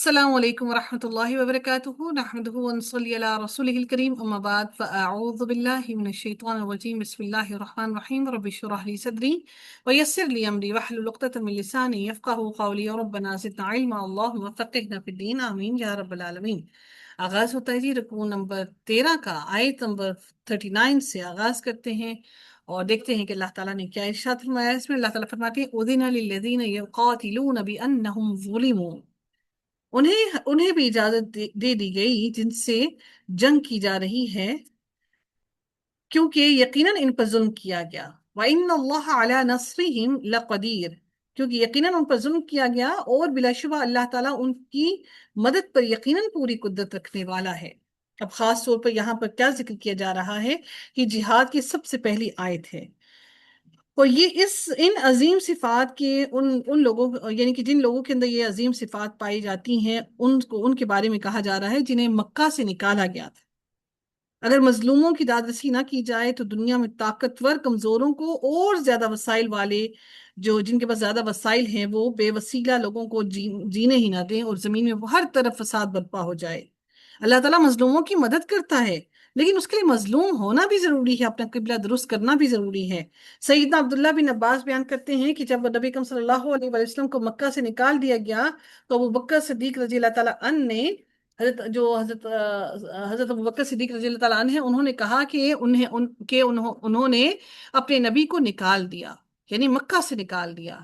السلام عليكم ورحمة الله وبركاته نحمده ونصلي على رسوله الكريم أما بعد فأعوذ بالله من الشيطان الرجيم بسم الله الرحمن الرحيم رب اشرح لي صدري ويسر لي أمري واحلل عقدة من لساني يفقهوا قولي ربنا زدنا علما اللهم فقهنا في الدين آمين یا رب العالمین۔ آغاز ہوتا ہے جی رکوع نمبر 13 کا، آیت نمبر 39 سے آغاز کرتے ہیں اور دیکھتے ہیں کہ اللہ تعالیٰ نے کیا ارشاد فرمایا۔ اس میں اللہ تعالیٰ فرماتے ہیں أذن للذین یقاتلون بأنہم ظلموا، انہیں بھی اجازت دے دی گئی جن سے جنگ کی جا رہی ہے کیونکہ یقیناً ان پر ظلم کیا گیا۔ وَإِنَّ اللَّهَ عَلَى نَصْرِهِمْ لَقَدِيرٌ، کیونکہ یقیناً ان پر ظلم کیا گیا اور بلا شبہ اللہ تعالیٰ ان کی مدد پر یقیناً پوری قدرت رکھنے والا ہے۔ اب خاص طور پر یہاں پر کیا ذکر کیا جا رہا ہے کہ جہاد کی سب سے پہلی آیت ہے، اور یہ ان عظیم صفات کے ان لوگوں یعنی کہ جن لوگوں کے اندر یہ عظیم صفات پائی جاتی ہیں ان کے بارے میں کہا جا رہا ہے جنہیں مکہ سے نکالا گیا تھا۔ اگر مظلوموں کی داد رسی نہ کی جائے تو دنیا میں طاقتور کمزوروں کو اور زیادہ وسائل والے جن کے پاس زیادہ وسائل ہیں وہ بے وسیلہ لوگوں کو جینے ہی نہ دیں اور زمین میں ہر طرف فساد برپا ہو جائے۔ اللہ تعالیٰ مظلوموں کی مدد کرتا ہے، لیکن اس کے لیے مظلوم ہونا بھی ضروری ہے، اپنا قبلہ درست کرنا بھی ضروری ہے۔ سیدنا عبداللہ بن عباس بیان کرتے ہیں کہ جب نبی اکرم صلی اللہ علیہ وسلم کو مکہ سے نکال دیا گیا تو ابو بکر صدیق رضی اللہ تعالیٰ عنہ نے حضرت ابو بکر صدیق رضی اللہ تعالیٰ عنہ ہیں، انہوں نے کہا کہ انہوں نے اپنے نبی کو نکال دیا، یعنی مکہ سے نکال دیا۔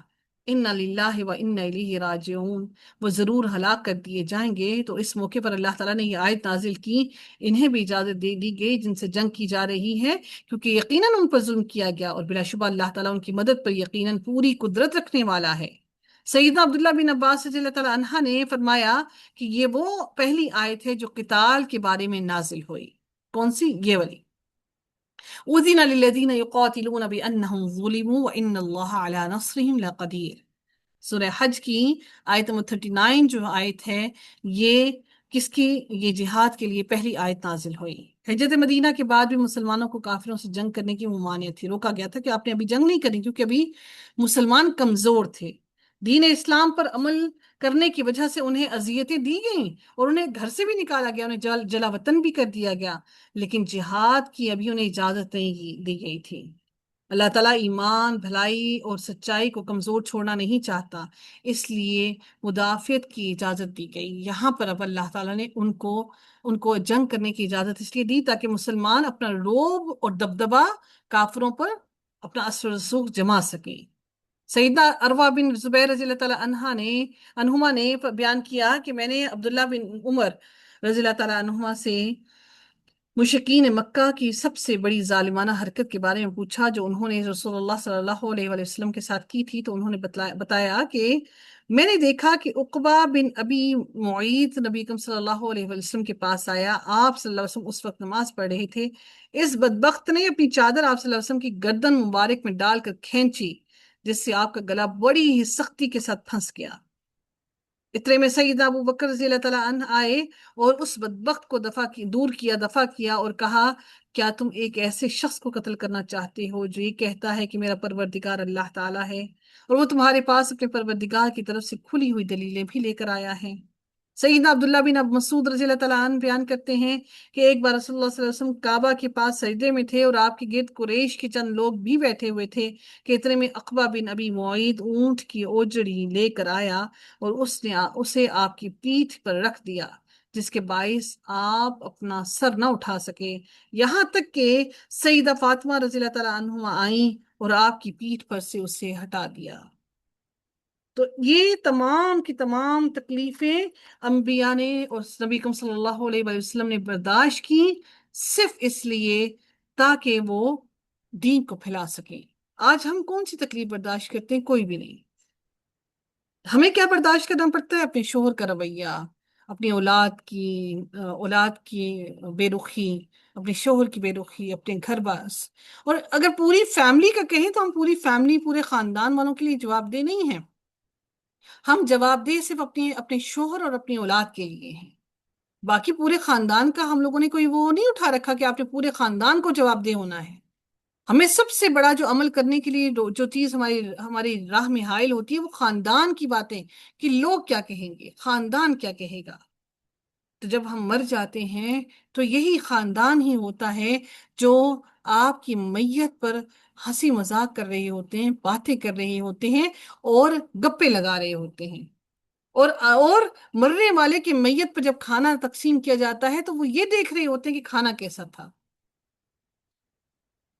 اِنَّ لِلَّهِ وَإِنَّ إِلَيْهِ راجعون، وہ ضرور ہلاک کر دیے جائیں گے۔ تو اس موقع پر اللہ تعالیٰ نے یہ آیت نازل کی، انہیں بھی اجازت دے دی گئی جن سے جنگ کی جا رہی ہے کیونکہ یقیناً ان پر ظلم کیا گیا اور بلا شبہ اللہ تعالیٰ ان کی مدد پر یقیناً پوری قدرت رکھنے والا ہے۔ سیدنا عبداللہ بن عباس رضی اللہ تعالیٰ عنہ نے فرمایا کہ یہ وہ پہلی آیت ہے جو قتال کے بارے میں نازل ہوئی۔ کون سی؟ یہ والی، أذن للذین یقاتلون بأنہم ظلموا وإن اللہ علی نصرہم لقدیر۔ سورہ حج کی آیت نمبر 39 جو آیت ہے یہ کس کی؟ یہ جہاد کے لیے پہلی آیت نازل ہوئی۔ ہجرت مدینہ کے بعد بھی مسلمانوں کو کافروں سے جنگ کرنے کی ممانعت تھی، روکا گیا تھا کہ آپ نے ابھی جنگ نہیں کرنی، کیونکہ ابھی مسلمان کمزور تھے۔ دین اسلام پر عمل کرنے کی وجہ سے انہیں اذیتیں دی گئیں اور انہیں گھر سے بھی نکالا گیا، انہیں جلا وطن بھی کر دیا گیا، لیکن جہاد کی ابھی انہیں اجازت نہیں دی گئی تھی۔ اللہ تعالیٰ ایمان، بھلائی اور سچائی کو کمزور چھوڑنا نہیں چاہتا، اس لیے مدافعت کی اجازت دی گئی۔ یہاں پر اب اللہ تعالیٰ نے ان کو جنگ کرنے کی اجازت اس لیے دی تاکہ مسلمان اپنا رعب اور دبدبہ کافروں پر اپنا اثر و رسوخ جما سکیں۔ سیدنا عروہ بن زبیر رضی اللہ تعالیٰ عنہما نے بیان کیا کہ میں نے عبداللہ بن عمر رضی اللہ تعالیٰ عنہما سے مشرکین مکہ کی سب سے بڑی ظالمانہ حرکت کے بارے میں پوچھا جو انہوں نے رسول اللہ صلی اللہ علیہ وسلم کے ساتھ کی تھی، تو انہوں نے بتایا کہ میں نے دیکھا کہ عقبہ بن ابی معیط نبی اکرم صلی اللہ علیہ وسلم کے پاس آیا۔ آپ صلی اللہ علیہ وسلم اس وقت نماز پڑھ رہے تھے۔ اس بدبخت نے اپنی چادر آپ صلی اللہ علیہ وسلم کی گردن مبارک میں ڈال کر کھینچی، جس سے آپ کا گلا بڑی ہی سختی کے ساتھ پھنس گیا۔ اتنے میں سیدنا ابو بکر رضی اللہ تعالیٰ عنہ آئے اور اس بدبخت کو دفع کیا اور کہا کیا تم ایک ایسے شخص کو قتل کرنا چاہتے ہو جو یہ کہتا ہے کہ میرا پروردگار اللہ تعالیٰ ہے اور وہ تمہارے پاس اپنے پروردگار کی طرف سے کھلی ہوئی دلیلیں بھی لے کر آیا ہے۔ سیدنا عبداللہ بن ابو مسعود رضی اللہ تعالیٰ عنہ بیان کرتے ہیں کہ ایک بار رسول اللہ صلی اللہ علیہ وسلم کعبہ کے پاس سجدے میں تھے اور آپ کے گرد قریش کے چند لوگ بھی بیٹھے ہوئے تھے کہ اتنے میں عقبہ بن ابی معیط اونٹ کی اوجڑی لے کر آیا اور اسے آپ کی پیٹھ پر رکھ دیا، جس کے باعث آپ اپنا سر نہ اٹھا سکے، یہاں تک کہ سیدہ فاطمہ رضی اللہ تعالیٰ عنہما آئیں اور آپ کی پیٹھ پر سے اسے ہٹا دیا۔ تو یہ تمام کی تمام تکلیفیں انبیاء نے اور نبی اکرم صلی اللہ علیہ وسلم نے برداشت کی، صرف اس لیے تاکہ وہ دین کو پھیلا سکیں۔ آج ہم کون سی تکلیف برداشت کرتے ہیں؟ کوئی بھی نہیں۔ ہمیں کیا برداشت کرنا پڑتا ہے؟ اپنے شوہر کا رویہ، اپنی اولاد کی بے رخی، اپنے شوہر کی بے رخی، اپنے گھر باس، اور اگر پوری فیملی کا کہیں تو ہم پوری فیملی، پورے خاندان والوں کے لیے جواب دہ نہیں ہیں، ہم جواب دہ صرف اپنے شوہر اور اپنی اولاد کے لیے ہیں۔ باقی پورے خاندان کا ہم لوگوں نے کوئی وہ نہیں اٹھا رکھا کہ آپ نے پورے خاندان کو جواب دہ ہونا ہے۔ ہمیں سب سے بڑا جو عمل کرنے کے لیے جو چیز ہماری ہماری راہ میں حائل ہوتی ہے وہ خاندان کی باتیں، کہ لوگ کیا کہیں گے، خاندان کیا کہے گا۔ تو جب ہم مر جاتے ہیں تو یہی خاندان ہی ہوتا ہے جو آپ کی میت پر ہنسی مذاق کر رہے ہوتے ہیں، باتیں کر رہے ہوتے ہیں، اور گپے لگا رہے ہوتے ہیں۔ اور مرنے والے کی میت پر جب کھانا تقسیم کیا جاتا ہے تو وہ یہ دیکھ رہے ہوتے ہیں کہ کھانا کیسا تھا۔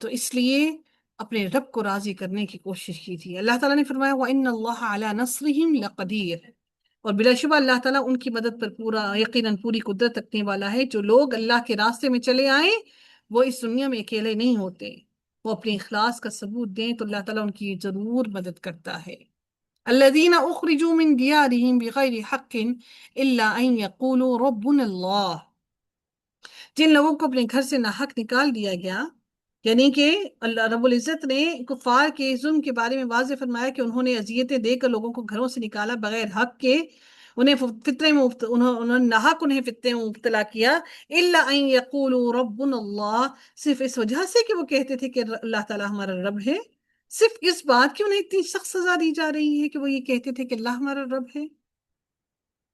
تو اس لیے اپنے رب کو راضی کرنے کی کوشش کی تھی۔ اللہ تعالیٰ نے فرمایا وَإِنَّ اللَّهَ عَلَى نَصْرِهِمْ لَقَدِيرٌ، اور بلا شبہ اللہ تعالیٰ ان کی مدد پر پورا یقیناً پوری قدرت رکھنے والا ہے۔ جو لوگ اللہ کے راستے میں چلے آئیں وہ اس دنیا میں اکیلے نہیں ہوتے، وہ اپنے اخلاص کا ثبوت دیں تو اللہ تعالیٰ ان کی ضرور مدد کرتا ہے۔ الذين اخرجوا من ديارهم بغير حق الا ان يقولوا ربنا الله، جن لوگوں کو اپنے گھر سے ناحق نکال دیا گیا، یعنی کہ اللہ رب العزت نے کفار کے ظلم کے بارے میں واضح فرمایا کہ انہوں نے اذیتیں دے کر لوگوں کو گھروں سے نکالا بغیر حق کے، انہیں فتنے میں انہوں نے ناحق انہیں فتنے میں مبتلا کیا۔ الا ان یقولوا ربنا اللہ، صرف اس وجہ سے کہ وہ کہتے تھے کہ اللہ تعالیٰ ہمارا رب ہے، صرف اس بات کی انہیں اتنی سخت سزا دی جا رہی ہے کہ وہ یہ کہتے تھے کہ اللہ ہمارا رب ہے۔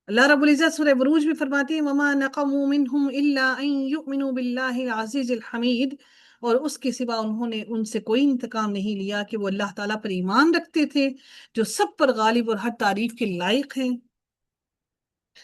اللہ رب العزت سورہ بروج میں فرماتے ہیں وَمَا نَقَمُوا مِنْهُمْ إِلَّا أَن يُؤْمِنُوا بِاللَّهِ الْعَزِيزِ الْحَمِيدِ، اور اس کے سوا انہوں نے ان سے کوئی انتقام نہیں لیا کہ وہ اللہ تعالیٰ پر ایمان رکھتے تھے جو سب پر غالب اور ہر تعریف کے لائق ہیں۔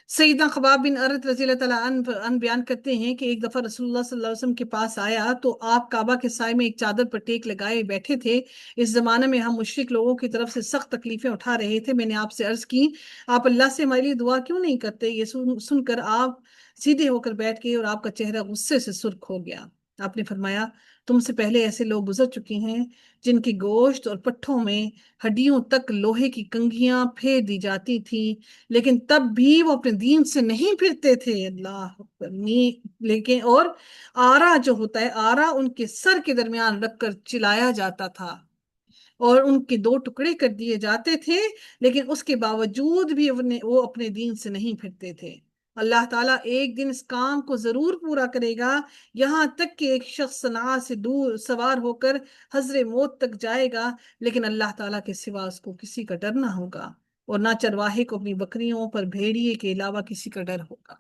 سیدنا خباب بن ارت رضی اللہ تعالیٰ عنہ بیان کرتے ہیں کہ ایک دفعہ رسول اللہ صلی اللہ علیہ وسلم کے پاس آیا تو آپ کعبہ کے سائے میں ایک چادر پر ٹیک لگائے بیٹھے تھے۔ اس زمانے میں ہم مشرک لوگوں کی طرف سے سخت تکلیفیں اٹھا رہے تھے۔ میں نے آپ سے عرض کی آپ اللہ سے ہمارے لیے دعا کیوں نہیں کرتے؟ یہ سن کر آپ سیدھے ہو کر بیٹھ گئے اور آپ کا چہرہ غصے سے سرخ ہو گیا۔ آپ نے فرمایا تم سے پہلے ایسے لوگ گزر چکے ہیں جن کی گوشت اور پٹھوں میں ہڈیوں تک لوہے کی کنگھیاں پھیر دی جاتی تھی، لیکن تب بھی وہ اپنے دین سے نہیں پھرتے تھے۔ اللہ اکبر۔ لیکن اور آرا جو ہوتا ہے، آرا ان کے سر کے درمیان رکھ کر چلایا جاتا تھا اور ان کے دو ٹکڑے کر دیے جاتے تھے، لیکن اس کے باوجود بھی وہ اپنے دین سے نہیں پھرتے تھے۔ اللہ تعالیٰ ایک دن اس کام کو ضرور پورا کرے گا، یہاں تک کہ ایک شخص صنعاء سے دور سوار ہو کر حضر موت تک جائے گا، لیکن اللہ تعالیٰ کے سوا اس کو کسی کا ڈر نہ ہوگا، اور نہ چرواہے کو اپنی بکریوں پر بھیڑیے کے علاوہ کسی کا ڈر ہوگا۔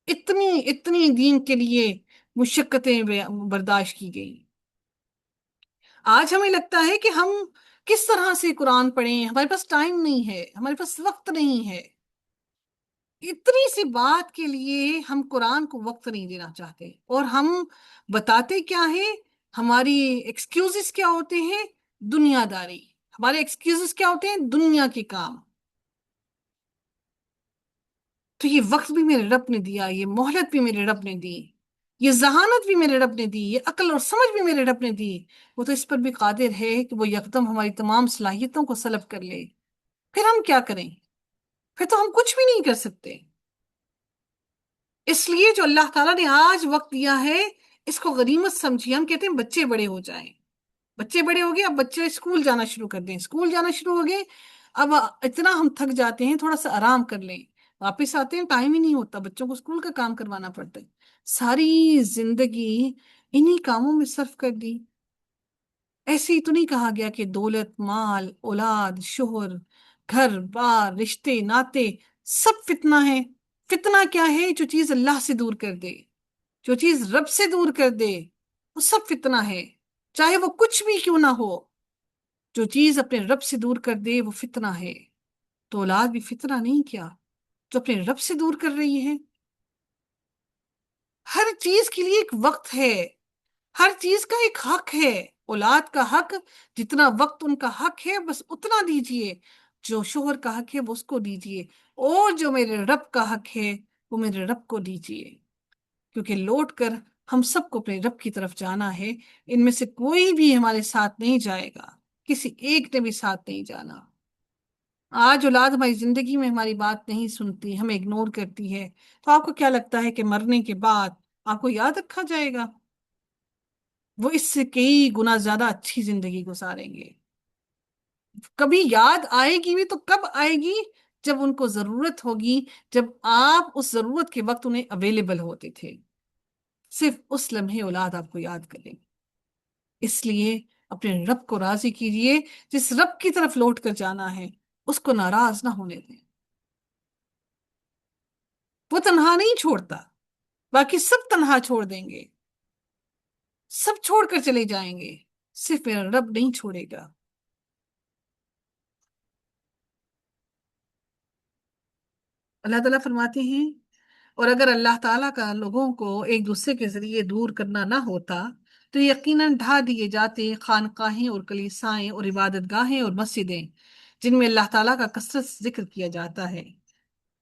اتنی اتنی دین کے لیے مشقتیں برداشت کی گئی۔ آج ہمیں لگتا ہے کہ ہم کس طرح سے قرآن پڑھیں، ہمارے پاس ٹائم نہیں ہے، ہمارے پاس وقت نہیں ہے۔ اتنی سی بات کے لیے ہم قرآن کو وقت نہیں دینا چاہتے، اور ہم بتاتے کیا ہے، ہماری ایکسکیوزز کیا ہوتے ہیں؟ دنیا داری۔ ہمارے ایکسکیوزز کیا ہوتے ہیں؟ دنیا کے کام۔ تو یہ وقت بھی میرے رب نے دیا، یہ مہلت بھی میرے رب نے دی، یہ ذہانت بھی میرے رب نے دی، یہ عقل اور سمجھ بھی میرے رب نے دی۔ وہ تو اس پر بھی قادر ہے کہ وہ یکدم ہماری تمام صلاحیتوں کو سلب کر لے۔ پھر ہم کیا کریں؟ پھر تو ہم کچھ بھی نہیں کر سکتے۔ اس لیے جو اللہ تعالیٰ نے آج وقت دیا ہے اس کو غنیمت سمجھیے۔ ہم کہتے ہیں بچے بڑے ہو جائیں، بچے بڑے ہو گئے، اب بچے اسکول جانا شروع کر دیں، اسکول جانا شروع ہو گئے، اب اتنا ہم تھک جاتے ہیں تھوڑا سا آرام کر لیں، واپس آتے ہیں ٹائم ہی نہیں ہوتا، بچوں کو اسکول کا کام کروانا پڑتا ہے، ساری زندگی انہی کاموں میں صرف کر دی۔ ایسے ہی تو نہیں کہا گیا کہ دولت، مال، اولاد، شوہر، گھر بار، رشتے ناتے سب فتنہ ہے؟ فتنہ کیا ہے؟ جو چیز اللہ سے دور کر دے، جو چیز رب سے دور کر دے، وہ سب فتنہ ہے، چاہے وہ کچھ بھی کیوں نہ ہو۔ جو چیز اپنے رب سے دور کر دے وہ فتنہ ہے۔ تو اولاد بھی فتنہ نہیں کیا جو اپنے رب سے دور کر رہی ہے؟ ہر چیز کے لیے ایک وقت ہے، ہر چیز کا ایک حق ہے۔ اولاد کا حق جتنا وقت ان کا حق ہے بس اتنا دیجئے، جو شوہر کا حق ہے وہ اس کو دیجئے، اور جو میرے رب کا حق ہے وہ میرے رب کو دیجئے، کیونکہ لوٹ کر ہم سب کو اپنے رب کی طرف جانا ہے۔ ان میں سے کوئی بھی ہمارے ساتھ نہیں جائے گا، کسی ایک نے بھی ساتھ نہیں جانا۔ آج اولاد ہماری زندگی میں ہماری بات نہیں سنتی، ہمیں اگنور کرتی ہے، تو آپ کو کیا لگتا ہے کہ مرنے کے بعد آپ کو یاد رکھا جائے گا؟ وہ اس سے کئی گنا زیادہ اچھی زندگی گزاریں گے۔ کبھی یاد آئے گی بھی تو کب آئے گی؟ جب ان کو ضرورت ہوگی، جب آپ اس ضرورت کے وقت انہیں اویلیبل ہوتے تھے، صرف اس لمحے اولاد آپ کو یاد کریں گے۔ اس لیے اپنے رب کو راضی کیجئے، جس رب کی طرف لوٹ کر جانا ہے اس کو ناراض نہ ہونے دیں۔ وہ تنہا نہیں چھوڑتا، باقی سب تنہا چھوڑ دیں گے، سب چھوڑ کر چلے جائیں گے، صرف میرا رب نہیں چھوڑے گا۔ اللہ تعالیٰ فرماتے ہیں، اور اگر اللہ تعالیٰ کا لوگوں کو ایک دوسرے کے ذریعے دور کرنا نہ ہوتا تو یقیناً ڈھا دیے جاتے خانقاہیں اور کلیسائیں اور عبادت گاہیں اور مسجدیں جن میں اللہ تعالیٰ کا کثرت سے ذکر کیا جاتا ہے۔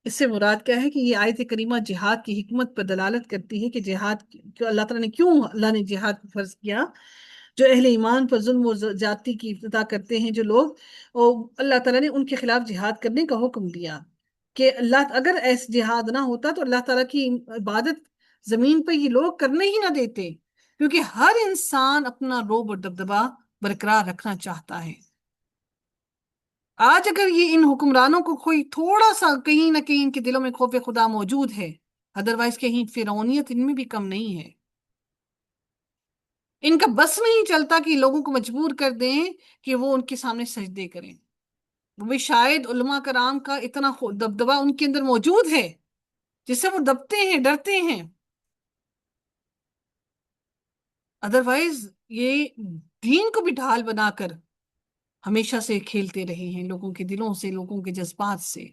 اس سے مراد کیا ہے کہ یہ آیت کریمہ جہاد کی حکمت پر دلالت کرتی ہے کہ جہاد اللہ تعالیٰ نے اللہ نے جہاد کو فرض کیا۔ جو اہل ایمان پر ظلم و زیادتی کی ابتدا کرتے ہیں جو لوگ، اور اللہ تعالیٰ نے ان کے خلاف جہاد کرنے کا حکم دیا کہ اگر ایسا جہاد نہ ہوتا تو اللہ تعالیٰ کی عبادت زمین پہ یہ لوگ کرنے ہی نہ دیتے، کیونکہ ہر انسان اپنا روب اور دبدبا برقرار رکھنا چاہتا ہے۔ آج اگر یہ ان حکمرانوں کو کوئی تھوڑا سا کہیں نہ کہیں ان کے دلوں میں خوف خدا موجود ہے، ادروائز کہیں فرعونیت ان میں بھی کم نہیں ہے۔ ان کا بس نہیں چلتا کہ لوگوں کو مجبور کر دیں کہ وہ ان کے سامنے سجدے کریں۔ وہ بھی شاید علماء کرام کا اتنا دبدبا ان کے اندر موجود ہے جس سے وہ دبتے ہیں، ڈرتے ہیں۔ ادروائز یہ دین کو بھی ڈھال بنا کر ہمیشہ سے کھیلتے رہے ہیں لوگوں کے دلوں سے، لوگوں کے جذبات سے۔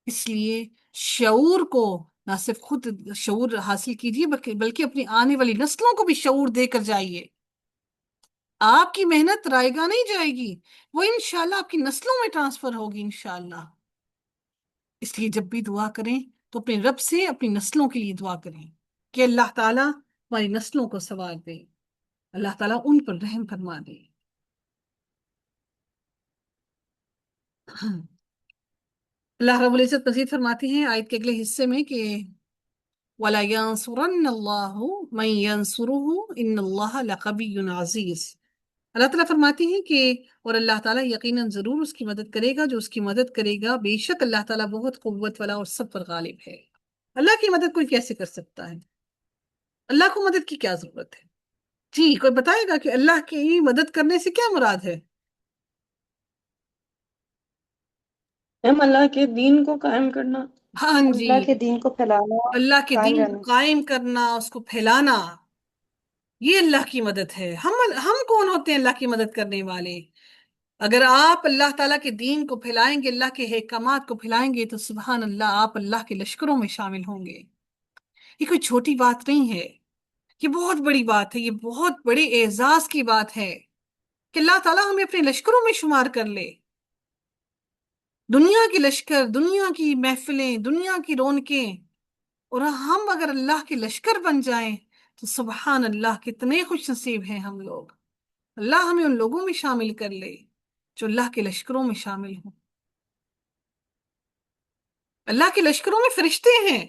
اس لیے شعور کو نہ صرف خود شعور حاصل کیجیے بلکہ اپنی آنے والی نسلوں کو بھی شعور دے کر جائیے۔ آپ کی محنت رائے گاہ نہیں جائے گی، وہ انشاءاللہ آپ کی نسلوں میں ٹرانسفر ہوگی انشاءاللہ۔ اس لیے جب بھی دعا کریں تو اپنے رب سے اپنی نسلوں کے لیے دعا کریں کہ اللہ تعالیٰ ہماری نسلوں کو سنوار دے، اللہ تعالیٰ ان پر رحم فرما دے۔ اللہ رب العزت مزید فرماتی ہیں آیت کے اگلے حصے میں کہ وَلَا يَنصُرَنَّ اللَّهُ مَن يَنصُرُهُ إِنَّ اللَّهَ لَقَوِيٌّ عَزِيزٌ۔ اللہ تعالیٰ فرماتی ہیں کہ اور اللہ تعالیٰ یقیناً ضرور اس کی مدد کرے گا جو اس کی مدد کرے گا، بے شک اللہ تعالیٰ بہت قوت والا اور سب پر غالب ہے۔ اللہ کی مدد کوئی کیسے کر سکتا ہے؟ اللہ کو مدد کی کیا ضرورت ہے؟ جی کوئی بتائے گا کہ اللہ کی مدد کرنے سے کیا مراد ہے؟ ہم اللہ کے دین کو قائم کرنا، ہاں جی، اللہ کے دین کو پھیلانا، اللہ کے قائم دین کو رہنا۔ قائم کرنا، اس کو پھیلانا، یہ اللہ کی مدد ہے۔ ہم کون ہوتے ہیں اللہ کی مدد کرنے والے؟ اگر آپ اللہ تعالیٰ کے دین کو پھیلائیں گے، اللہ کے احکامات کو پھیلائیں گے تو سبحان اللہ آپ اللہ کے لشکروں میں شامل ہوں گے۔ یہ کوئی چھوٹی بات نہیں ہے، یہ بہت بڑی بات ہے، یہ بہت بڑے اعزاز کی بات ہے کہ اللہ تعالیٰ ہمیں اپنے لشکروں میں شمار کر لے۔ دنیا کی لشکر، دنیا کی محفلیں، دنیا کی رونقیں، اور ہم اگر اللہ کے لشکر بن جائیں تو سبحان اللہ کتنے خوش نصیب ہیں ہم لوگ۔ اللہ ہمیں ان لوگوں میں شامل کر لے جو اللہ کے لشکروں میں شامل ہوں۔ اللہ کے لشکروں میں فرشتے ہیں،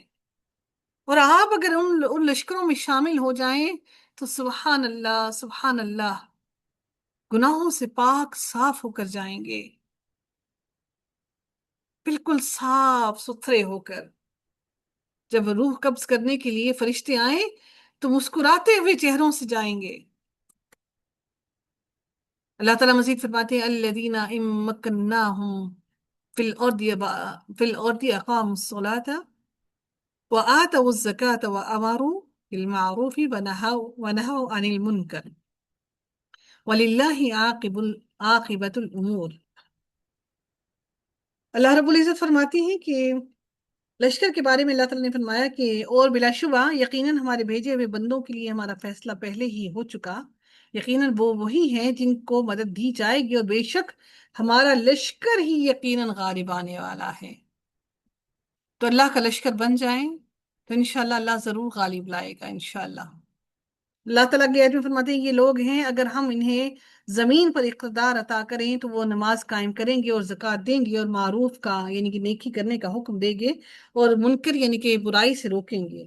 اور آپ اگر ان لشکروں میں شامل ہو جائیں تو سبحان اللہ سبحان اللہ، گناہوں سے پاک صاف ہو کر جائیں گے، بالکل صاف ستھرے ہو کر۔ جب روح قبض کرنے کے لیے فرشتے آئیں تو مسکراتے ہوئے چہروں سے جائیں گے۔ اللہ تعالیٰ مزید فرماتے ہیں الذین ان مکناہم فی الارض اقاموا الصلاة وآتوا الزکاة وامروا بالمعروف ونہوا عن المنکر وللہ عاقبۃ الامور۔ اللہ رب العزت فرماتی ہیں کہ لشکر کے بارے میں اللہ تعالیٰ نے فرمایا کہ اور بلا شبہ یقیناً ہمارے بھیجے ہوئے بندوں کے لیے ہمارا فیصلہ پہلے ہی ہو چکا، یقیناً وہ وہی ہیں جن کو مدد دی جائے گی، اور بے شک ہمارا لشکر ہی یقیناً غالب آنے والا ہے۔ تو اللہ کا لشکر بن جائیں تو انشاءاللہ اللہ ضرور غالب لائے گا انشاءاللہ۔ اللہ تعالیٰ کی آیت میں فرماتے ہیں یہ لوگ ہیں اگر ہم انہیں زمین پر اقتدار عطا کریں تو وہ نماز قائم کریں گے اور زکوٰۃ دیں گے اور معروف کا یعنی کہ نیکی کرنے کا حکم دیں گے اور منکر یعنی کہ برائی سے روکیں گے،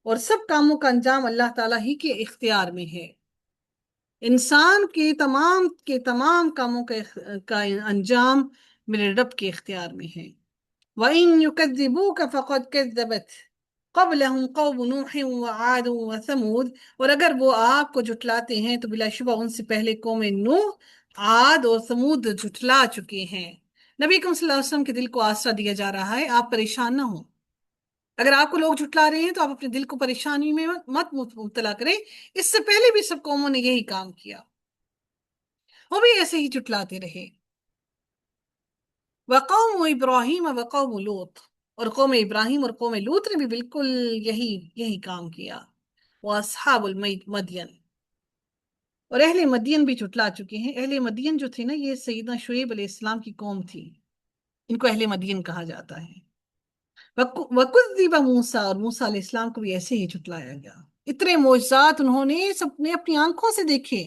اور سب کاموں کا انجام اللہ تعالیٰ ہی کے اختیار میں ہے۔ انسان کے تمام کاموں کا انجام میرے رب کے اختیار میں ہے۔ وَإِن يُكَذِّبُوكَ فَقَدْ كَذَّبَتْ قبلهم قوم نوح وعاد وثمود، اور اگر وہ آپ کو جھٹلاتے ہیں تو بلا شبہ ان سے پہلے قوم نوح، عاد اور ثمود جھٹلا چکے ہیں۔ نبی کریم صلی اللہ علیہ وسلم کے دل کو آسرا دیا جا رہا ہے، آپ پریشان نہ ہوں۔ اگر آپ کو لوگ جھٹلا رہے ہیں تو آپ اپنے دل کو پریشانی میں مت مبتلا کریں، اس سے پہلے بھی سب قوموں نے یہی کام کیا، وہ بھی ایسے ہی جھٹلاتے رہے۔ وقوم ابراہیم وقوم لوط، اور قوم ابراہیم اور قوم لوط نے بھی بالکل یہی کام کیا۔ واصحاب المدین، اور اہل مدین بھی جھٹلا چکے ہیں۔ اہل مدین جو تھے نا، یہ سیدنا شعیب علیہ السلام کی قوم تھی، ان کو اہل مدین کہا جاتا ہے۔ وکذب موسیٰ، اور موسیٰ علیہ السلام کو بھی ایسے ہی جھٹلایا گیا۔ اتنے معجزات انہوں نے سب نے اپنی آنکھوں سے دیکھے۔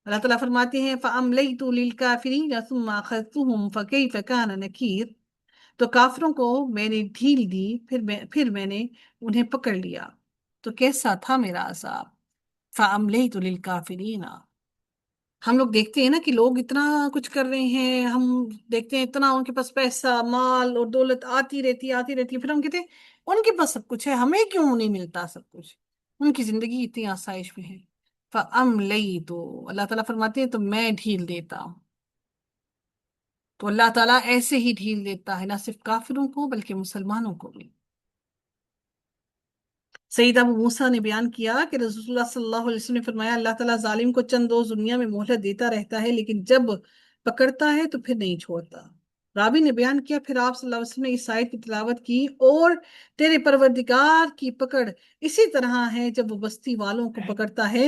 اللہ تعالیٰ فرماتے ہیں فَأَمْلَيْتُ لِلْكَافِرِينَ ثُمَّ أَخَذْتُهُمْ فَكَيْفَ كَانَ نَكِيرٌ، تو کافروں کو میں نے ڈھیل دی، پھر میں نے انہیں پکڑ لیا، تو کیسا تھا میرا عذاب۔ فَأَمْلَيْتُ لِلْكَافِرِينَ، ہم لوگ دیکھتے ہیں نا کہ لوگ اتنا کچھ کر رہے ہیں، ہم دیکھتے ہیں اتنا ان کے پاس پیسہ مال اور دولت آتی رہتی ہے، پھر ہم کہتے ہیں ان کے پاس سب کچھ ہے، ہمیں کیوں نہیں ملتا سب کچھ، ان کی زندگی اتنی آسائش میں ہے۔ فَأَمْلَيْتُ، اللہ تعالیٰ فرماتے ہیں تو میں ڈھیل دیتا ہوں۔ تو اللہ تعالیٰ ایسے ہی ڈھیل دیتا ہے، نہ صرف کافروں کو بلکہ مسلمانوں کو بھی۔ سید ابو موسیٰ نے بیان کیا کہ رسول اللہ صلی اللہ علیہ وسلم نے فرمایا اللہ تعالیٰ ظالم کو چند روز دنیا میں مہلت دیتا رہتا ہے، لیکن جب پکڑتا ہے تو پھر نہیں چھوڑتا۔ راوی نے بیان کیا پھر آپ صلی اللہ علیہ وسلم نے اس آیت کی تلاوت کی، اور تیرے پروردگار کی پکڑ اسی طرح ہے جب وہ بستی والوں کو پکڑتا ہے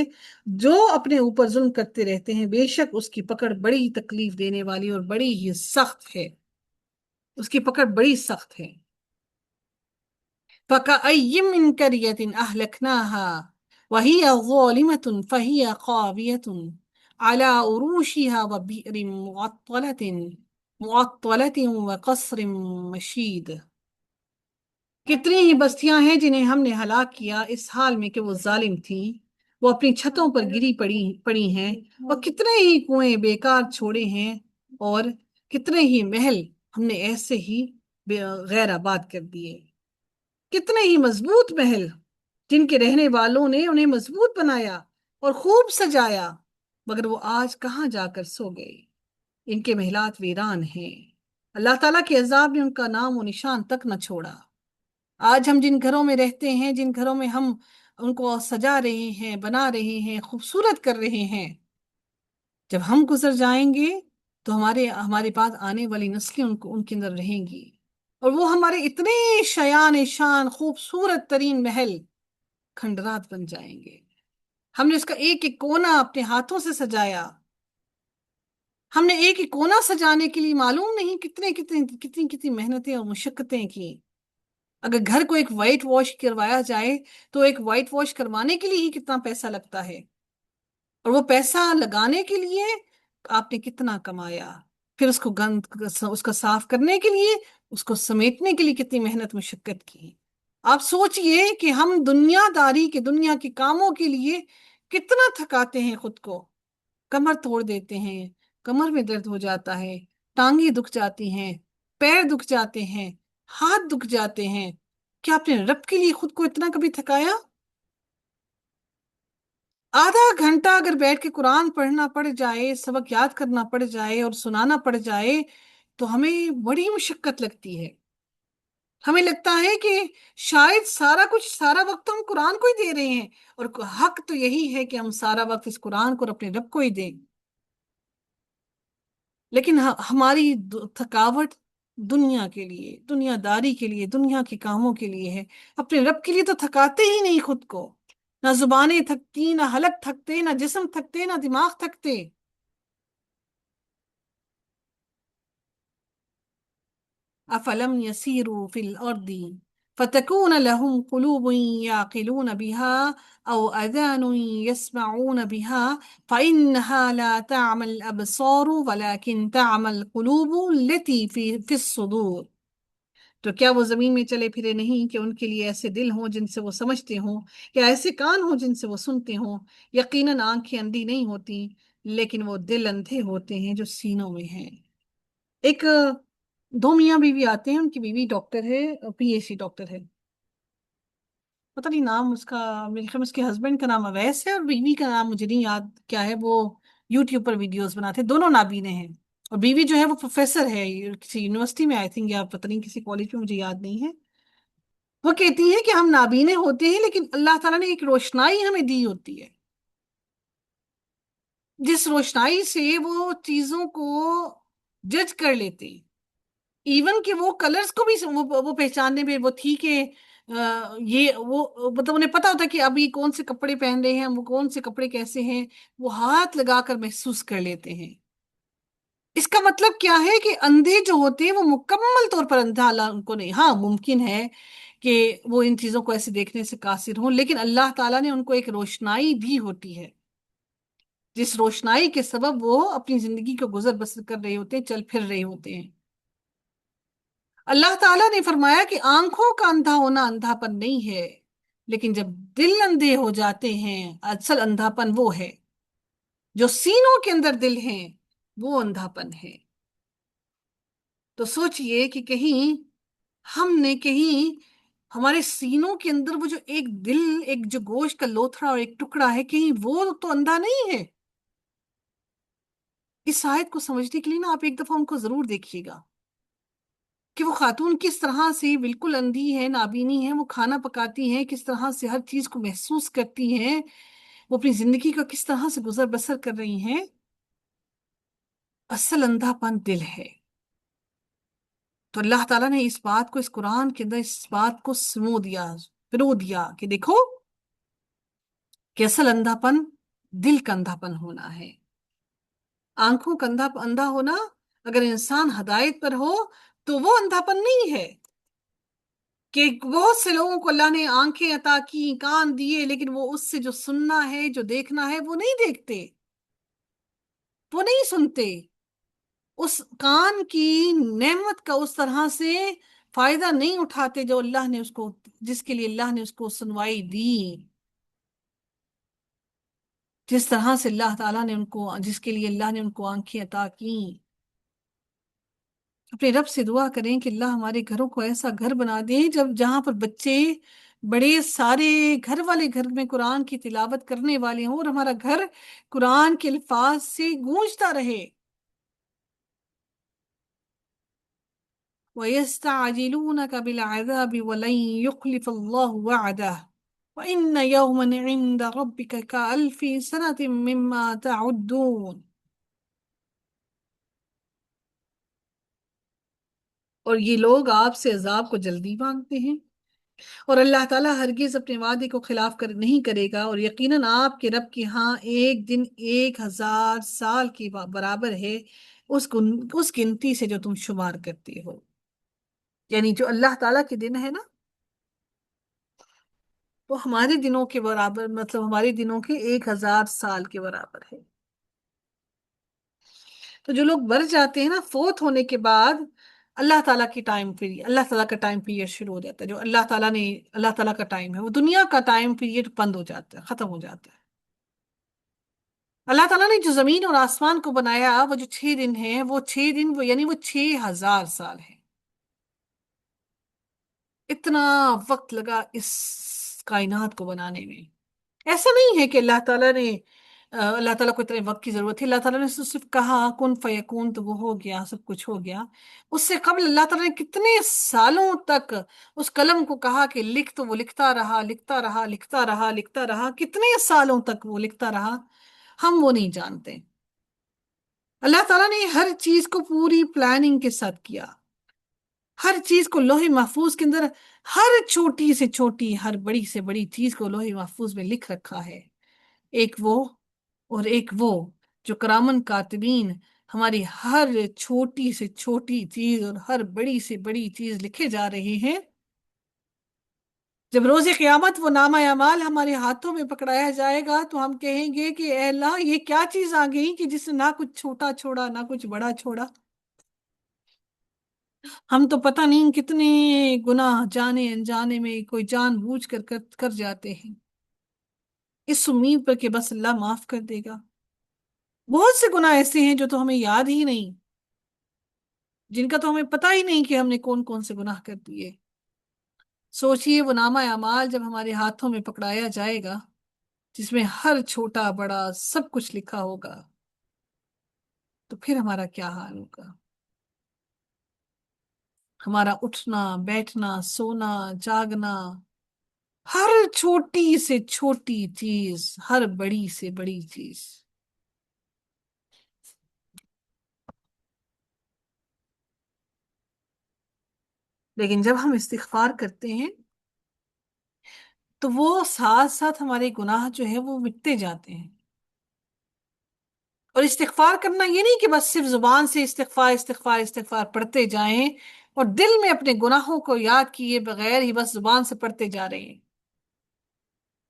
جو اپنے اوپر ظلم کرتے رہتے ہیں، بے شک اس کی پکڑ بڑی تکلیف دینے والی اور بڑی ہی سخت ہے، اس کی پکڑ بڑی سخت ہے۔ فَكَأَيٍّ مِّن قَرْيَةٍ أَهْلَكْنَاهَا وَهِيَ ظَالِمَةٌ فَهِيَ خَاوِيَةٌ عَلَى عُرُوشِهَا وَبِئْرٍ مُعَطَّلَةٍ وَقَصْرٍ مَشِيدٍ، کتنی ہی بستیاں ہیں جنہیں ہم نے ہلاک کیا اس حال میں کہ وہ ظالم تھیں، وہ اپنی چھتوں پر گری پڑی ہیں، اور کتنے ہی کنویں بیکار چھوڑے ہیں، اور کتنے ہی محل ہم نے ایسے ہی غیر آباد کر دیے، کتنے ہی مضبوط محل جن کے رہنے والوں نے انہیں مضبوط بنایا اور خوب سجایا، مگر وہ آج کہاں جا کر سو گئے، ان کے محلات ویران ہیں، اللہ تعالیٰ کے عذاب نے ان کا نام و نشان تک نہ چھوڑا۔ آج ہم جن گھروں میں رہتے ہیں، جن گھروں میں ہم ان کو سجا رہے ہیں، بنا رہے ہیں، خوبصورت کر رہے ہیں، جب ہم گزر جائیں گے تو ہمارے بعد آنے والی نسلیں ان کے اندر رہیں گی، اور وہ ہمارے اتنے شیان شان خوبصورت ترین محل کھنڈرات بن جائیں گے۔ ہم نے اس کا ایک ایک کونا اپنے ہاتھوں سے سجایا، ہم نے ایک ایک کونا سجانے کے لیے معلوم نہیں کتنی محنتیں اور مشقتیں کی۔ اگر گھر کو ایک وائٹ واش کروایا جائے تو ایک وائٹ واش کروانے کے لیے ہی کتنا پیسہ لگتا ہے، اور وہ پیسہ لگانے کے لیے آپ نے کتنا کمایا، پھر اس کو اس کا صاف کرنے کے لیے، اس کو سمیٹنے کے لیے کتنی محنت مشقت کی۔ آپ سوچئے کہ ہم دنیا کے کاموں کے لیے کتنا تھکاتے ہیں خود کو، کمر توڑ دیتے ہیں، کمر میں درد ہو جاتا ہے، ٹانگیں دکھ جاتی ہیں، پیر دکھ جاتے ہیں، ہاتھ دکھ جاتے ہیں۔ کیا آپ نے رب کے لیے خود کو اتنا کبھی تھکایا؟ آدھا گھنٹہ اگر بیٹھ کے قرآن پڑھنا پڑ جائے، سبق یاد کرنا پڑ جائے اور سنانا پڑ جائے تو ہمیں بڑی مشقت لگتی ہے، ہمیں لگتا ہے کہ شاید سارا وقت ہم قرآن کو ہی دے رہے ہیں، اور حق تو یہی ہے کہ ہم سارا وقت اس قرآن کو اور اپنے رب کو ہی دیں، لیکن ہماری تھکاوٹ دنیا کے لیے، دنیا داری کے لیے، دنیا کے کاموں کے لیے ہے، اپنے رب کے لیے تو تھکاتے ہی نہیں خود کو، نہ زبانیں تھکتی، نہ حلق تھکتے، نہ جسم تھکتے، نہ دماغ تھکتے۔ افلم يسيروا في الارض فتكون لهم قلوب يعقلون بها او اذان يسمعون بها فانها لا تعمى الابصار ولكن تعمى القلوب التي في الصدور، تو کیا وہ زمین میں چلے پھرے نہیں کہ ان کے لیے ایسے دل ہوں جن سے وہ سمجھتے ہوں، یا ایسے کان ہوں جن سے وہ سنتے ہوں؟ یقیناً آنکھیں اندھی نہیں ہوتی، لیکن وہ دل اندھے ہوتے ہیں جو سینوں میں ہیں۔ ایک دو میاں بیوی آتے ہیں، ان کی بیوی ڈاکٹر ہے، پی ایچ ڈی ڈاکٹر ہے، پتہ نہیں نام اس کا، میرے خیال میں اس کے ہسبینڈ کا نام اویس ہے اور بیوی کا نام مجھے نہیں یاد کیا ہے، وہ یوٹیوب پر ویڈیوز بناتے ہیں، دونوں نابینے ہیں، اور بیوی جو ہے وہ پروفیسر ہے کسی یونیورسٹی میں آئی تھنک، یا پتہ نہیں کسی کالج میں، مجھے یاد نہیں ہے۔ وہ کہتی ہیں کہ ہم نابینے ہوتے ہیں لیکن اللہ تعالیٰ نے ایک روشنائی ہمیں دی ہوتی ہے، جس روشنائی سے وہ چیزوں کو جج کر لیتے ہیں، ایون کہ وہ کلرز کو بھی وہ پہچاننے میں وہ تھی کہ یہ وہ مطلب انہیں پتا ہوتا ہے کہ اب یہ کون سے کپڑے پہن رہے ہیں، وہ کون سے کپڑے کیسے ہیں، وہ ہاتھ لگا کر محسوس کر لیتے ہیں۔ اس کا مطلب کیا ہے کہ اندھے جو ہوتے ہیں وہ مکمل طور پر اندھا اللہ ان کو نہیں، ہاں ممکن ہے کہ وہ ان چیزوں کو ایسے دیکھنے سے قاصر ہوں، لیکن اللہ تعالیٰ نے ان کو ایک روشنائی دی ہوتی ہے، جس روشنائی کے سبب وہ اپنی زندگی کو گزر بسر کر رہے ہوتے ہیں، چل پھر رہے ہوتے ہیں۔ اللہ تعالیٰ نے فرمایا کہ آنکھوں کا اندھا ہونا اندھا پن نہیں ہے، لیکن جب دل اندھے ہو جاتے ہیں اصل اندھا پن وہ ہے، جو سینوں کے اندر دل ہیں وہ اندھا پن ہے۔ تو سوچئے کہ کہیں ہم نے کہیں ہمارے سینوں کے اندر وہ جو ایک دل، ایک جو گوشت کا لوتھڑا اور ایک ٹکڑا ہے، کہیں وہ تو اندھا نہیں ہے؟ اس آیت کو سمجھنے کے لیے نا آپ ایک دفعہ ان کو ضرور دیکھیے گا کہ وہ خاتون کس طرح سے بالکل اندھی ہے، نابینی ہے، وہ کھانا پکاتی ہیں، کس طرح سے ہر چیز کو محسوس کرتی ہیں، وہ اپنی زندگی کا کس طرح سے گزر بسر کر رہی ہیں۔ اصل اندھا پن دل ہے۔ تو اللہ تعالیٰ نے اس بات کو اس قرآن کے اندر اس بات کو سمو دیا، پرو دیا کہ دیکھو کہ اصل اندھا پن دل کا اندھا پن ہونا ہے۔ آنکھوں کا اندھا ہونا، اگر انسان ہدایت پر ہو تو وہ اندھا پن نہیں ہے، کہ بہت سے لوگوں کو اللہ نے آنکھیں عطا کی، کان دیے، لیکن وہ اس سے جو سننا ہے، جو دیکھنا ہے، وہ نہیں دیکھتے، وہ نہیں سنتے، اس کان کی نعمت کا اس طرح سے فائدہ نہیں اٹھاتے جو اللہ نے اس کو، جس کے لیے اللہ نے اس کو سنوائی دی، جس طرح سے اللہ تعالیٰ نے ان کو، جس کے لیے اللہ نے ان کو آنکھیں عطا کی۔ اپنے رب سے دعا کریں کہ اللہ ہمارے گھروں کو ایسا گھر بنا دے جہاں پر بچے بڑے سارے گھر والے گھر میں قرآن کی تلاوت کرنے والے ہوں، اور ہمارا گھر قرآن کے الفاظ سے گونجتا رہے۔ وَيَسْتَعْجِلُونَكَ بِالْعَذَابِ وَلَنْ يُخْلِفَ اللَّهُ وَعْدَهُ وَإِنَّ يَوْمًا عِندَ رَبِّكَ كَأَلْفِ سَنَةٍ مِّمَّا تَعُدُّونَ۔ اور یہ لوگ آپ سے عذاب کو جلدی مانگتے ہیں، اور اللہ تعالیٰ ہرگز اپنے وعدے کو خلاف نہیں کرے گا، اور یقیناً آپ کے رب کے ہاں ایک دن 1000 سال کے برابر ہے، اس گنتی سے جو تم شمار کرتے ہو، یعنی جو اللہ تعالیٰ کے دن ہے نا وہ ہمارے دنوں کے برابر، مطلب ہمارے دنوں کے 1000 سال کے برابر ہے۔ تو جو لوگ مر جاتے ہیں نا فوت ہونے کے بعد، اللہ تعالیٰ کی ٹائم پیریڈ، اللہ تعالیٰ کا ٹائم پیریڈ شروع ہو جاتا ہے، جو اللہ تعالیٰ کا ٹائم ہے، وہ دنیا کا ٹائم پیریڈ بند ہو جاتا ہے، ختم ہو جاتا ہے۔ اللہ تعالیٰ نے جو زمین اور آسمان کو بنایا، وہ جو 6 دن ہیں، وہ 6 دن یعنی وہ 6000 سال ہے۔ اتنا وقت لگا اس کائنات کو بنانے میں۔ ایسا نہیں ہے کہ اللہ تعالیٰ کو اتنے وقت کی ضرورت تھی، اللہ تعالیٰ نے صرف کہا کن فیکون تو وہ ہو گیا، سب کچھ ہو گیا۔ اس سے قبل اللہ تعالیٰ نے کتنے سالوں تک اس قلم کو کہا کہ لکھ، تو وہ لکھتا رہا، لکھتا رہا، لکھتا رہا، لکھتا رہا، کتنے سالوں تک وہ لکھتا رہا، ہم وہ نہیں جانتے۔ اللہ تعالیٰ نے ہر چیز کو پوری پلاننگ کے ساتھ کیا، ہر چیز کو لوح محفوظ کے اندر، ہر چھوٹی سے چھوٹی، ہر بڑی سے بڑی چیز کو لوح محفوظ میں لکھ رکھا ہے۔ ایک وہ اور ایک وہ جو کرامن کاتبین ہماری ہر چھوٹی سے چھوٹی چیز اور ہر بڑی سے بڑی چیز لکھے جا رہے ہیں۔ جب روز قیامت وہ نامہ اعمال ہمارے ہاتھوں میں پکڑایا جائے گا تو ہم کہیں گے کہ اے اللہ یہ کیا چیز آ گئی کہ جس نے نہ کچھ چھوٹا چھوڑا نہ کچھ بڑا چھوڑا۔ ہم تو پتہ نہیں کتنے گناہ جانے انجانے میں کوئی جان بوجھ کر جاتے ہیں، اس امید پر کہ بس اللہ معاف کر دے گا۔ بہت سے گناہ ایسے ہیں جو تو ہمیں یاد ہی نہیں، جن کا تو ہمیں پتہ ہی نہیں کہ ہم نے کون کون سے گناہ کر دیے۔ سوچئے وہ نامہ اعمال جب ہمارے ہاتھوں میں پکڑایا جائے گا، جس میں ہر چھوٹا بڑا سب کچھ لکھا ہوگا، تو پھر ہمارا کیا حال ہوگا؟ ہمارا اٹھنا بیٹھنا سونا جاگنا، ہر چھوٹی سے چھوٹی چیز، ہر بڑی سے بڑی چیز۔ لیکن جب ہم استغفار کرتے ہیں تو وہ ساتھ ساتھ ہمارے گناہ جو ہے وہ مٹتے جاتے ہیں۔ اور استغفار کرنا یہ نہیں کہ بس صرف زبان سے استغفار استغفار استغفار پڑھتے جائیں اور دل میں اپنے گناہوں کو یاد کیے بغیر ہی بس زبان سے پڑھتے جا رہے ہیں۔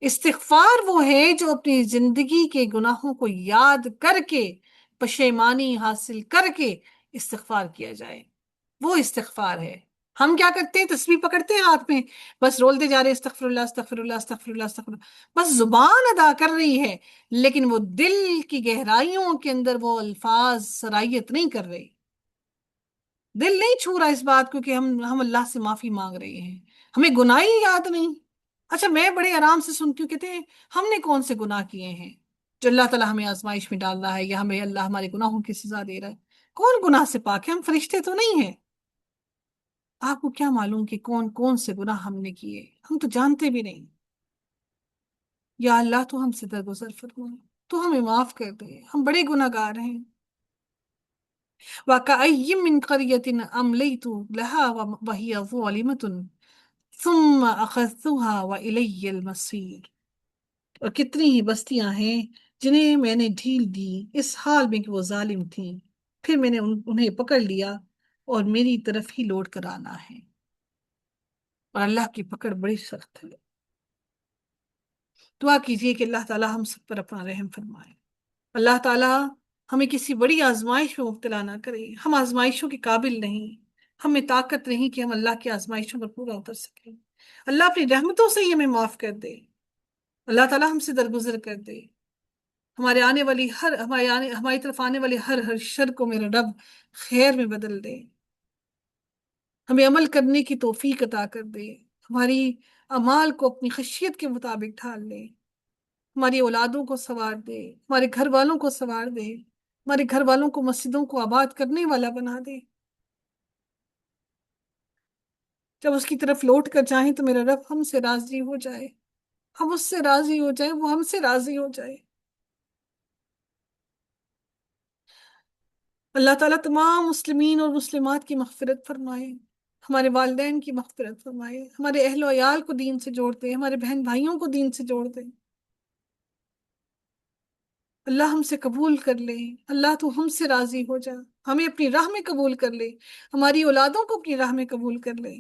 استغفار وہ ہے جو اپنی زندگی کے گناہوں کو یاد کر کے، پشیمانی حاصل کر کے استغفار کیا جائے، وہ استغفار ہے۔ ہم کیا کرتے ہیں؟ تسبیح پکڑتے ہیں ہاتھ میں، بس رولتے جا رہے ہیں، استغفر اللہ استغفر اللہ استغفر اللہ استغفر اللہ، بس زبان ادا کر رہی ہے لیکن وہ دل کی گہرائیوں کے اندر وہ الفاظ سرایت نہیں کر رہے، دل نہیں چھو رہا اس بات کو کہ ہم اللہ سے معافی مانگ رہے ہیں، ہمیں گناہ ہی یاد نہیں۔ اچھا میں بڑے آرام سے سنتی ہوں، کہتے ہیں ہم نے کون سے گناہ کیے ہیں جو اللہ تعالیٰ ہمیں آزمائش میں ڈال رہا ہے یا ہمیں اللہ ہمارے گناہوں کی سزا دے رہا ہے؟ کون گناہ سے پاک ہے؟ ہم فرشتے تو نہیں ہیں۔ آپ کو کیا معلوم کہ کون کون سے گناہ ہم نے کیے؟ ہم تو جانتے بھی نہیں۔ یا اللہ تو ہم سے درگزر فرما، تو ہمیں معاف کر دے، ہم بڑے گناہ گار ہیں۔ وَكَأَيٍّ مِّن قَرْيَةٍ أَمْلَيْتُ لَهَا وَهِيَ ظَالِمَةٌ ثُمَّ أَخَذْتُهَا وَإِلَيَّ الْمَصِيرُ۔ اور کتنی ہی بستیاں ہیں جنہیں میں نے ڈھیل دی اس حال میں کہ وہ ظالم تھیں، پھر میں نے انہیں پکڑ لیا اور میری طرف ہی لوٹ کر آنا ہے۔ اور اللہ کی پکڑ بڑی سخت ہے۔ دعا کیجئے کہ اللہ تعالی ہم سب پر اپنا رحم فرمائے، اللہ تعالی ہمیں کسی بڑی آزمائش میں مبتلا نہ کرے۔ ہم آزمائشوں کے قابل نہیں، ہمیں طاقت نہیں کہ ہم اللہ کی آزمائشوں پر پورا اتر سکیں۔ اللہ اپنی رحمتوں سے ہی ہمیں معاف کر دے، اللہ تعالی ہم سے درگزر کر دے، ہماری طرف آنے والے ہر شر کو میرا رب خیر میں بدل دے، ہمیں عمل کرنے کی توفیق عطا کر دے، ہماری اعمال کو اپنی خشیت کے مطابق ڈھال دے، ہماری اولادوں کو سنوار دے، ہمارے گھر والوں کو سنوار دے، ہمارے گھر والوں کو مسجدوں کو آباد کرنے والا بنا دے۔ جب اس کی طرف لوٹ کر جائیں تو میرا رب ہم سے راضی ہو جائے، ہم اس سے راضی ہو جائیں، وہ ہم سے راضی ہو جائے۔ اللہ تعالیٰ تمام مسلمین اور مسلمات کی مغفرت فرمائے، ہمارے والدین کی مغفرت فرمائے، ہمارے اہل و عیال کو دین سے جوڑ دے، ہمارے بہن بھائیوں کو دین سے جوڑ دے۔ اللہ ہم سے قبول کر لے، اللہ تو ہم سے راضی ہو جا، ہمیں اپنی راہ میں قبول کر لے، ہماری اولادوں کو اپنی راہ میں قبول کر لے۔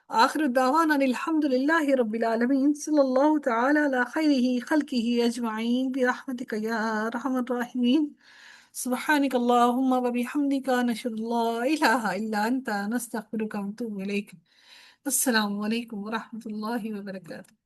آخر الدعوانا الحمد للہ رب العالمین، صلی اللہ تعالی علی خیرہ خلقہ اجمعین برحمتک یا ارحم الراحمین۔ سبحانك اللهم وبحمدك نشهد لا إله إلا أنت نستغفرك ونتوب إليك۔ السلام علیکم ورحمۃ اللہ وبرکاتہ۔